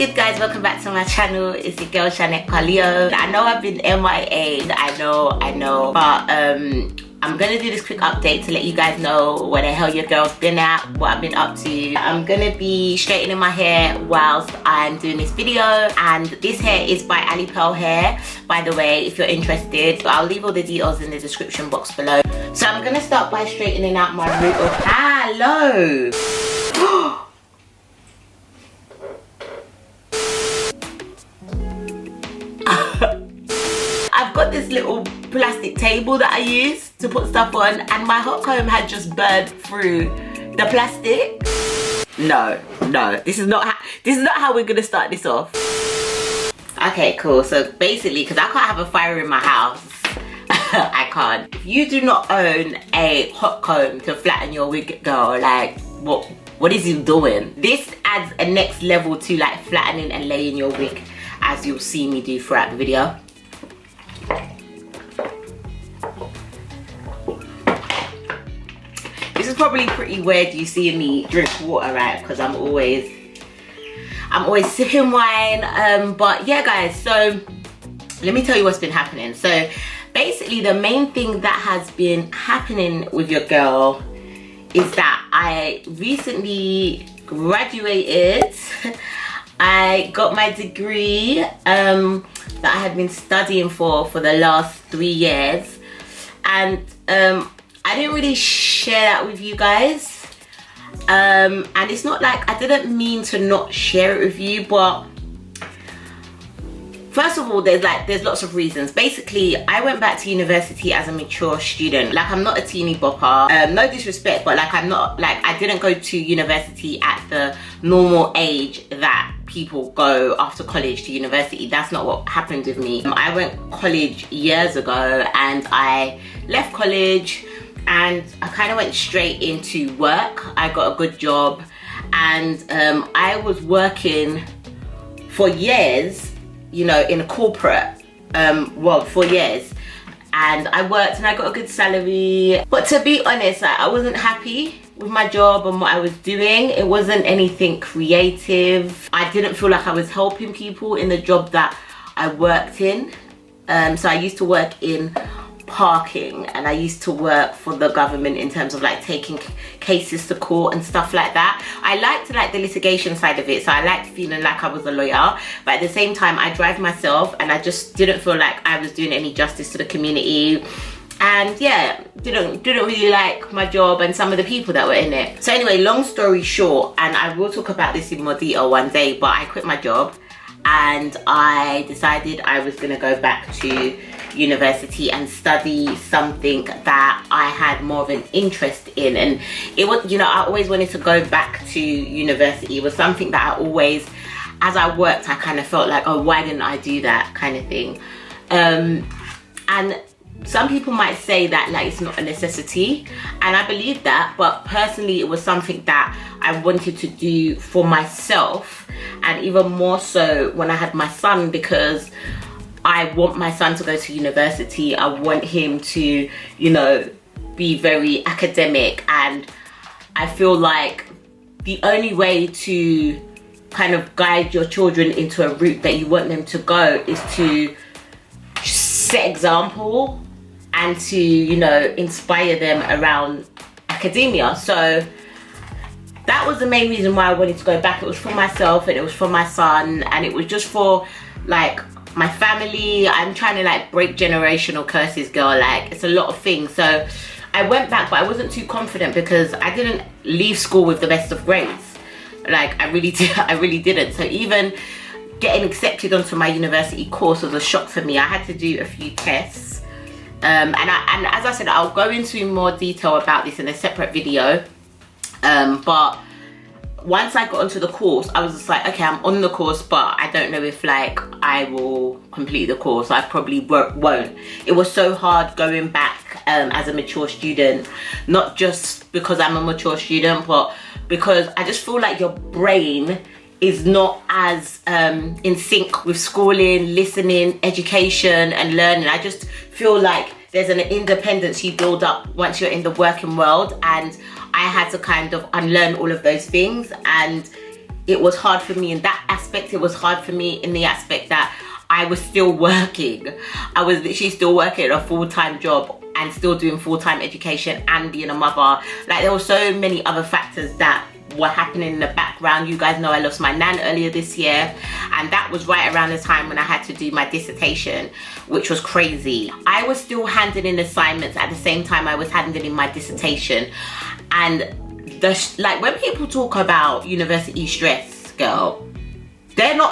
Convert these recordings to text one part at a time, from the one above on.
good, guys? Welcome back to my channel. It's your girl CHANNETTECARLEOTELEVISION. I know I've been MIA, I know, but I'm gonna do this quick update to let you guys know where the hell your girl's been at, what I've been up to. I'm gonna be straightening my hair whilst I'm doing this video, and this hair is by Alipearl hair, by the way, if you're interested. I'll leave all the details in the description box below. So I'm gonna start by straightening out my root of hello. I've got this little plastic table that I use to put stuff on, and my hot comb had just burned through the plastic. No, this is not how we're gonna start this off. Okay, cool. So basically, because I can't have a fire in my house, I can't. If you do not own a hot comb to flatten your wig, girl, like what is you doing? This adds a next level to like flattening and laying your wig, as you'll see me do throughout the video. This is probably pretty weird you seeing me drink water, right? Because I'm always sipping wine. But yeah, guys, so let me tell you what's been happening. So basically, the main thing that has been happening with your girl is that I recently graduated. I got my degree that I had been studying for the last 3 years, and I didn't really share that with you guys, and it's not like I didn't mean to not share it with you, but first of all, there's lots of reasons. Basically, I went back to university as a mature student. Like, I'm not a teeny bopper, no disrespect, but like I didn't go to university at the normal age that people go after college to university. That's not what happened with me. I went college years ago, and I left college and I kind of went straight into work. I got a good job, and I was working for years, you know, in a corporate world for years, and I worked and I got a good salary. But to be honest, I wasn't happy with my job and what I was doing. It wasn't anything creative. I didn't feel like I was helping people in the job that I worked in. So I used to work in parking, and I used to work for the government in terms of like taking cases to court and stuff like that. I liked like the litigation side of it, so I liked feeling like I was a lawyer, but at the same time I drive myself, and I just didn't feel like I was doing any justice to the community. And yeah, didn't really like my job and some of the people that were in it. So anyway, long story short, and I will talk about this in more detail one day, but I quit my job and I decided I was gonna go back to university and study something that I had more of an interest in. And it was, you know, I always wanted to go back to university. It was something that I always, as I worked, I kind of felt like, oh, why didn't I do that kind of thing? And some people might say that like it's not a necessity, and I believe that, but personally it was something that I wanted to do for myself, and even more so when I had my son, because I want my son to go to university. I want him to, you know, be very academic, and I feel like the only way to kind of guide your children into a route that you want them to go is to set example and to, you know, inspire them around academia. So that was the main reason why I wanted to go back. It was for myself, and it was for my son, and it was just for like my family. I'm trying to like break generational curses, girl. Like, it's a lot of things. So I went back, but I wasn't too confident because I didn't leave school with the best of grades. Like, I really didn't. So even getting accepted onto my university course was a shock for me. I had to do a few tests. And as I said, I'll go into more detail about this in a separate video. But once I got onto the course, I was just like, okay, I'm on the course, but I don't know if like I will complete the course. I probably won't. It was so hard going back as a mature student, not just because I'm a mature student, but because I just feel like your brain is not as in sync with schooling, listening, education and learning. I just feel like there's an independence you build up once you're in the working world, and I had to kind of unlearn all of those things. And it was hard for me in that aspect. It was hard for me in the aspect that I was still working. I was literally still working a full-time job and still doing full-time education and being a mother. Like, there were so many other factors that were happening in the background. You guys know I lost my nan earlier this year, and that was right around the time when I had to do my dissertation, which was crazy. I was still handing in assignments at the same time I was handing in my dissertation. And like, when people talk about university stress, girl,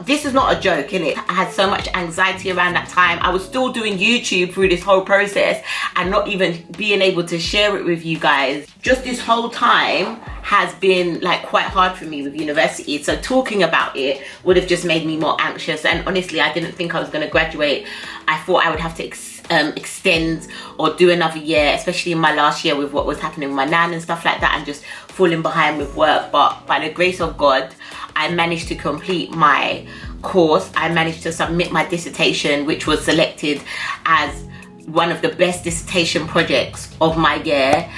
this is not a joke, innit? I had so much anxiety around that time. I was still doing YouTube through this whole process and not even being able to share it with you guys. Just this whole time has been like quite hard for me with university. So talking about it would have just made me more anxious. And honestly, I didn't think I was going to graduate. I thought I would have to extend or do another year, especially in my last year with what was happening with my nan and stuff like that, and just falling behind with work. But by the grace of God, I managed to complete my course. I managed to submit my dissertation, which was selected as one of the best dissertation projects of my year.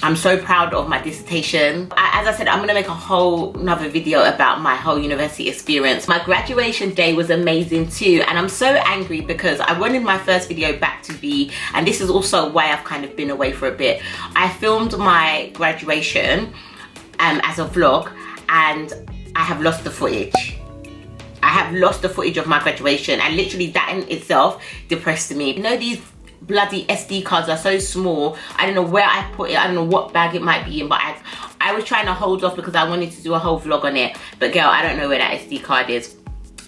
I'm so proud of my dissertation. As I said, I'm gonna make a whole another video about my whole university experience. My graduation day was amazing too, and I'm so angry because I wanted my first video back to be, and this is also why I've kind of been away for a bit. I filmed my graduation as a vlog, and I have lost the footage. I have lost the footage of my graduation, and literally that in itself depressed me. You know, these bloody SD cards are so small. I don't know where I put it. I don't know what bag it might be in, but I was trying to hold off because I wanted to do a whole vlog on it. But girl, I don't know where that SD card is.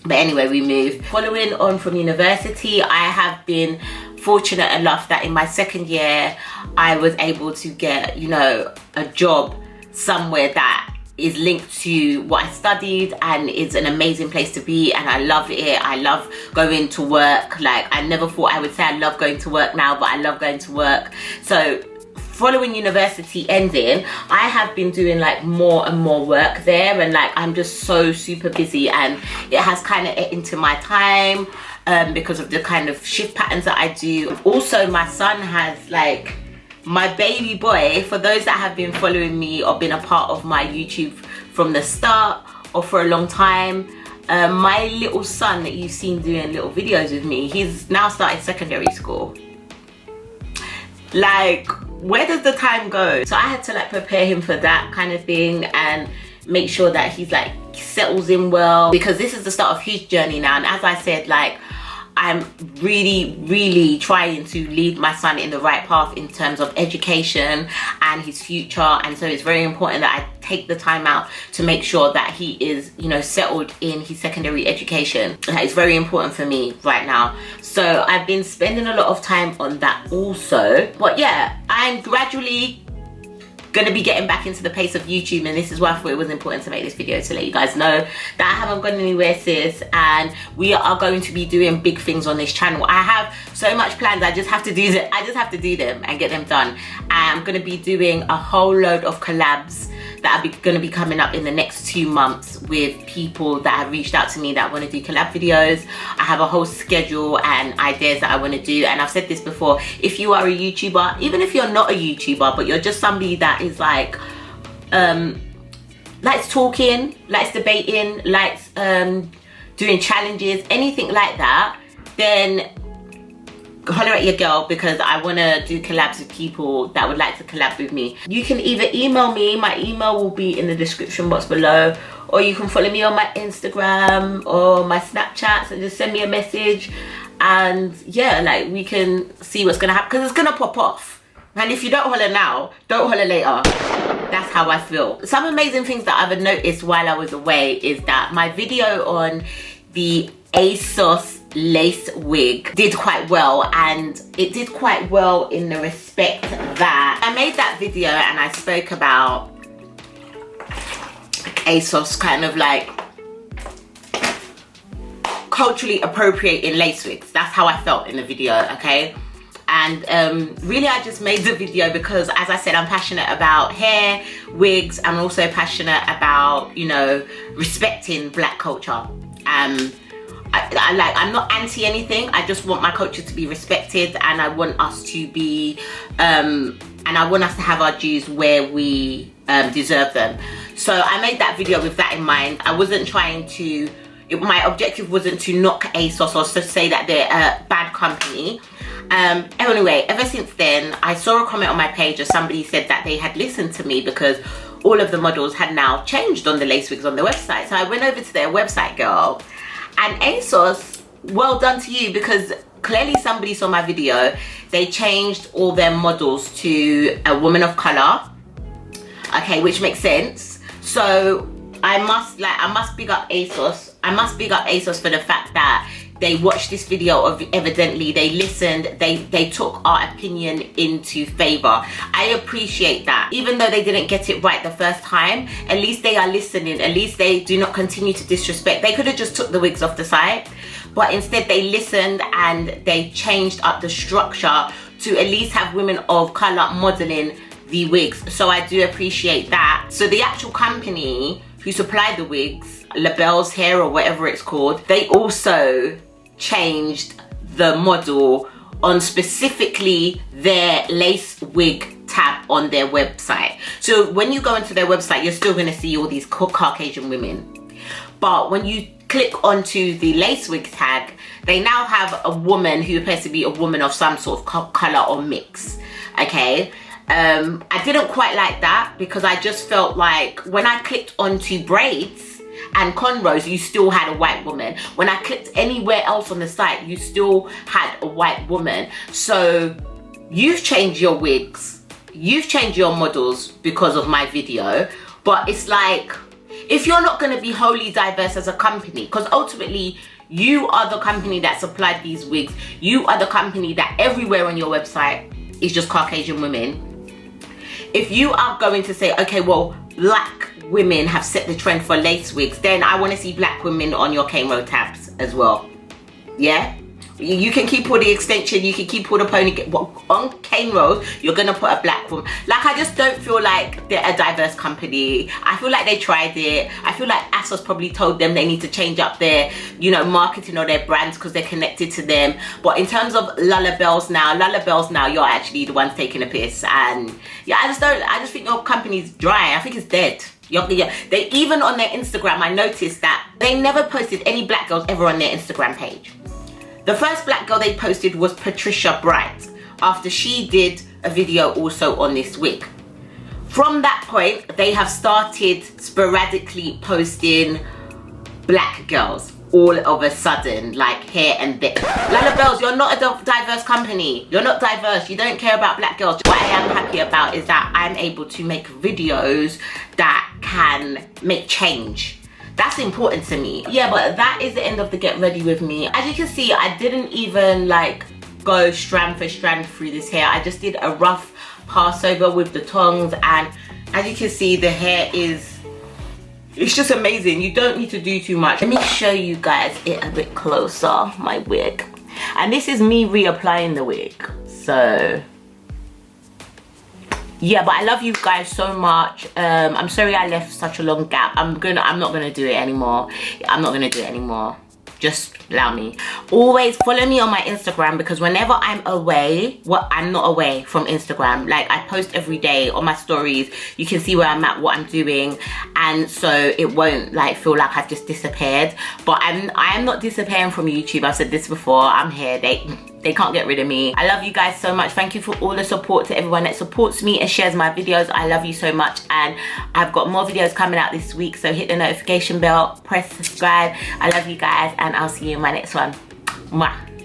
But anyway, we move. Following on from university, I have been fortunate enough that in my second year, I was able to get, you know, a job somewhere that is linked to what I studied, and it's an amazing place to be, and I love it. I love going to work. Like, I never thought I would say I love going to work now, but I love going to work. So following university ending, I have been doing like more and more work there, and like I'm just so super busy, and it has kind of ate into my time because of the kind of shift patterns that I do. Also, my son has like, my baby boy, for those that have been following me or been a part of my YouTube from the start or for a long time, my little son that you've seen doing little videos with me, he's now started secondary school. Like, where does the time go? So I had to like prepare him for that kind of thing and make sure that he's like settles in well, because this is the start of his journey now. And as I said, like, I'm really trying to lead my son in the right path in terms of education and his future. And so it's very important that I take the time out to make sure that he is, you know, settled in his secondary education. That is very important for me right now. So I've been spending a lot of time on that also. But yeah, I'm gradually gonna be getting back into the pace of YouTube, and this is why I thought it was important to make this video to let you guys know that I haven't gone anywhere, sis, and we are going to be doing big things on this channel. I have so much plans. I just have to do them. I just have to do them and get them done. I'm gonna be doing a whole load of collabs that are gonna be coming up in the next 2 months with people that have reached out to me that want to do collab videos. I have a whole schedule and ideas that I want to do, and I've said this before, if you are a YouTuber, even if you're not a YouTuber, but you're just somebody that is like likes talking, likes debating, likes doing challenges, anything like that, then holler at your girl, because I want to do collabs with people that would like to collab with me. You can either email me, my email will be in the description box below, or you can follow me on my Instagram or my Snapchat, so just send me a message, and yeah, like, we can see what's gonna happen, because it's gonna pop off. And if you don't holler now, don't holler later. That's how I feel. Some amazing things that I've noticed while I was away is that my video on the ASOS Lace wig did quite well, and it did quite well in the respect that I made that video and I spoke about ASOS kind of like culturally appropriating lace wigs. That's how I felt in the video, okay? And really I just made the video because, as I said, I'm passionate about hair, wigs. I'm also passionate about, you know, respecting black culture. I'm not anti anything. I just want my culture to be respected, and I want us to be and I want us to have our dues where we deserve them. So I made that video with that in mind. I wasn't trying to, my objective wasn't to knock ASOS or to say that they're a bad company. Anyway, ever since then, I saw a comment on my page of somebody said that they had listened to me because all of the models had now changed on the lace wigs on their website. So I went over to their website, girl, and ASOS, well done to you, because clearly somebody saw my video. They changed all their models to a woman of color, okay, which makes sense. So I must big up ASOS. I must big up ASOS for the fact that they watched this video, of evidently they listened, they took our opinion into favor. I appreciate that. Even though they didn't get it right the first time, at least they are listening. At least they do not continue to disrespect. They could have just took the wigs off the site, but instead they listened and they changed up the structure to at least have women of color modeling the wigs. So I do appreciate that. So the actual company who supplied the wigs, LaBelle's Hair or whatever it's called, they also changed the model on specifically their lace wig tab on their website. So when you go into their website, you're still going to see all these Caucasian women, but when you click onto the lace wig tag, they now have a woman who appears to be a woman of some sort of color or mix. Okay, I didn't quite like that, because I just felt like when I clicked onto braids and cornrows, you still had a white woman. When I clicked anywhere else on the site, you still had a white woman. So you've changed your wigs, you've changed your models because of my video, but it's like, if you're not going to be wholly diverse as a company, because ultimately you are the company that supplied these wigs, you are the company that everywhere on your website is just Caucasian women. If you are going to say, okay, well, black women have set the trend for lace wigs, then I want to see black women on your cane row tabs as well. Yeah, you can keep all the extension, you can keep all the pony, on cane rows you're gonna put a black woman. Like, I just don't feel like they're a diverse company. I feel like they tried it. I feel like ASOS probably told them they need to change up their, you know, marketing or their brands because they're connected to them. But in terms of LaBelle's now, you're actually the ones taking a piss. And yeah, I just think your company's dry. I think it's dead. Yeah, they even on their Instagram, I noticed that they never posted any black girls ever on their Instagram page. The first black girl they posted was Patricia Bright, after she did a video also on this wig. From that point, they have started sporadically posting black girls all of a sudden, like here and there. LaBelle's, you're not a diverse company. You're not diverse. You don't care about black girls. What I am happy about is that I'm able to make videos that can make change. That's important to me. Yeah, but that is the end of the get ready with me. As you can see, I didn't even like go strand for strand through this hair. I just did a rough pass over with the tongs, and as you can see, the hair is, it's just amazing. You don't need to do too much. Let me show you guys it a bit closer, my wig. And this is me reapplying the wig. So yeah, but I love you guys so much. I'm sorry I left such a long gap. I'm not gonna do it anymore. I'm not gonna do it anymore. Just allow me. Always follow me on my Instagram, because whenever I'm away, I'm not away from Instagram. Like, I post every day on my stories. You can see where I'm at, what I'm doing, and so it won't like feel like I've just disappeared. But I am not disappearing from YouTube. I've said this before. I'm here. They can't get rid of me. I love you guys so much. Thank you for all the support, to everyone that supports me and shares my videos. I love you so much, and I've got more videos coming out this week, so hit the notification bell, press subscribe. I love you guys, and I'll see you in my next one. Mwah.